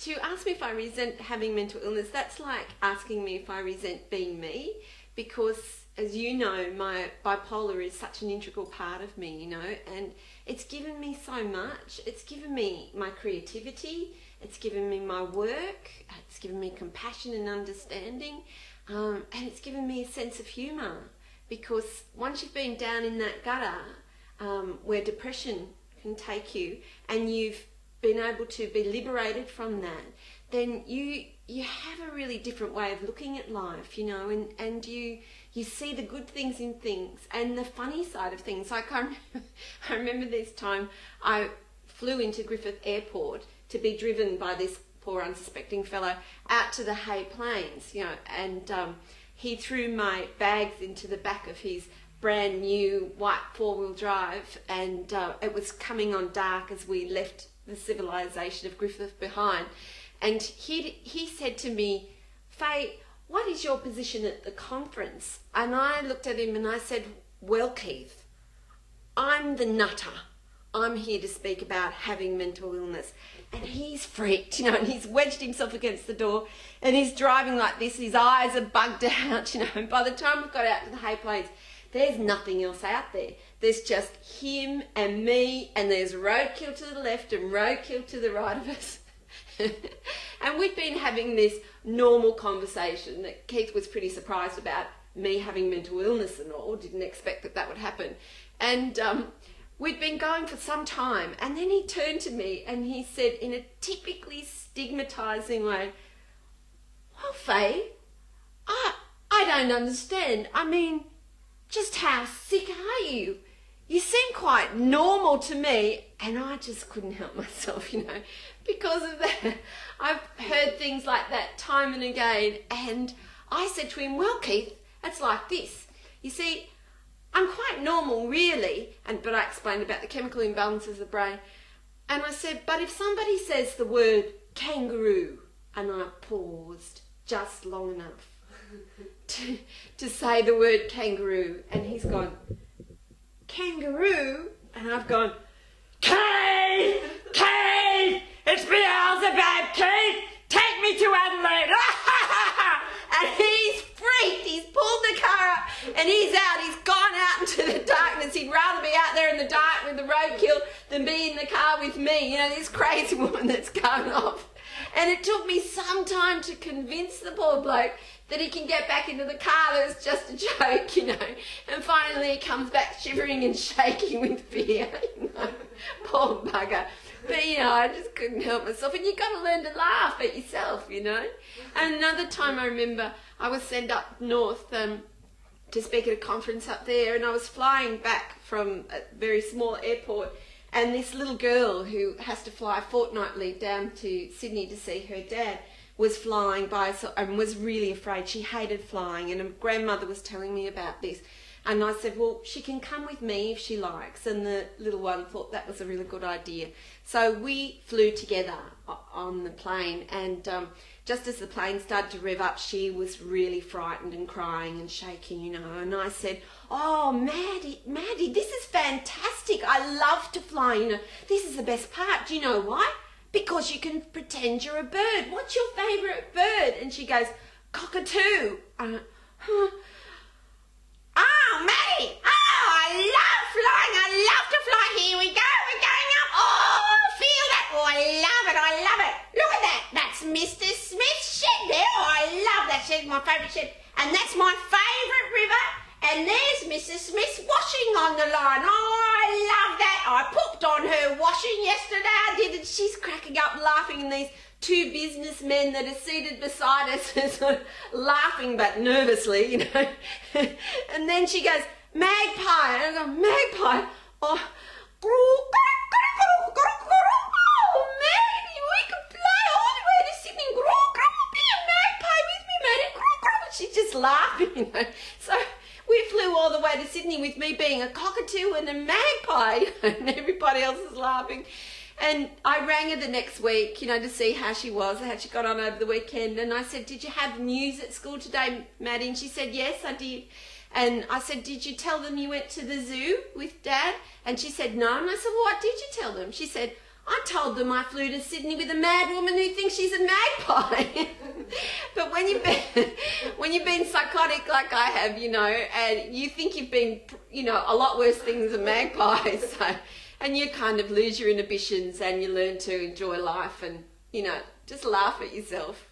to ask me if I resent having mental illness, that's like asking me if I resent being me, because as you know, my bipolar is such an integral part of me, you know, and it's given me so much. It's given me my creativity, it's given me my work, it's given me compassion and understanding, and it's given me a sense of humour, because once you've been down in that gutter where depression can take you, and you've been able to be liberated from that, then you have a really different way of looking at life, you know, and you see the good things in things and the funny side of things. Like I remember this time I flew into Griffith Airport to be driven by this poor unsuspecting fellow out to the Hay Plains, you know, and he threw my bags into the back of his brand new white four-wheel drive, and it was coming on dark as we left the civilization of Griffith behind, and he said to me, "Faye, what is your position at the conference?" And I looked at him and I said, "Well, Keith, I'm the nutter. I'm here to speak about having mental illness." And he's freaked, you know, and he's wedged himself against the door and he's driving like this. His eyes are bugged out, you know, and by the time we got out to the Hay Plains, there's nothing else out there. There's just him and me, and there's roadkill to the left and roadkill to the right of us. And we'd been having this normal conversation that Keith was pretty surprised about, me having mental illness and all, didn't expect that would happen. And we'd been going for some time, and then he turned to me and he said in a typically stigmatising way, "Well, Faye, I don't understand. I mean, just how sick are you? You seem quite normal to me." And I just couldn't help myself, you know, because of that. I've heard things like that time and again, and I said to him, "Well, Keith, it's like this. You see, I'm quite normal, really," but I explained about the chemical imbalances of the brain. And I said, "But if somebody says the word kangaroo," and I paused just long enough to say the word kangaroo, and he's gone, "Kangaroo?" And I've gone, "Keith! Keith! It's Beelzebub, Keith! Take me to Adelaide!" And he's freaked. He's pulled the car up and he's out. He's gone out into the darkness. He'd rather be out there in the dark with the roadkill than be in the car with me. You know, this crazy woman that's going off. And it took me some time to convince the poor bloke that he can get back into the car, that it's just a joke, you know. And finally he comes back shivering and shaking with fear, you know. Poor bugger. But, you know, I just couldn't help myself. And you've got to learn to laugh at yourself, you know. And another time I remember I was sent up north to speak at a conference up there, and I was flying back from a very small airport, and this little girl who has to fly fortnightly down to Sydney to see her dad was flying by and was really afraid. She hated flying, and her grandmother was telling me about this. And I said, "Well, she can come with me if she likes." And the little one thought that was a really good idea. So we flew together on the plane, and just as the plane started to rev up, she was really frightened and crying and shaking, you know. And I said, "Oh, Maddie, this is fantastic. I love to fly, you know. This is the best part. Do you know why? Because you can pretend you're a bird. What's your favourite bird?" And she goes, "Cockatoo." I went, "Huh? Oh, Maddie, I love flying. I love to fly. Here we go. We're going up. Oh, feel that. Oh, I love it. I love it. Look at that. That's Mr. Smith's shed there. Oh, I love that shed. My favourite shed. And that's my favourite river. And there's Mrs. Smith's washing on the line. Oh, I love that. I pooped on her washing yesterday. I did. And she's cracking up laughing, and these two businessmen that are seated beside us are sort of laughing but nervously, you know. And then she goes, "Magpie." And I go, "Magpie? Oh, oh, Maggie, we could fly all the way to Sydney. Be a magpie with me, Maddie." She's just laughing, you know. So we flew all the way to Sydney with me being a cockatoo and a magpie, you know, and everybody else is laughing. And I rang her the next week, you know, to see how she was, how she got on over the weekend. And I said, "Did you have news at school today, Maddie?" And she said, "Yes, I did." And I said, "Did you tell them you went to the zoo with Dad?" And she said, "No." And I said, "Well, what did you tell them?" She said, I told them I flew to Sydney with a mad woman who thinks she's a magpie. But when you've been psychotic like I have, you know, and you think you've been, you know, a lot worse things than magpies, so, and you kind of lose your inhibitions and you learn to enjoy life and, you know, just laugh at yourself.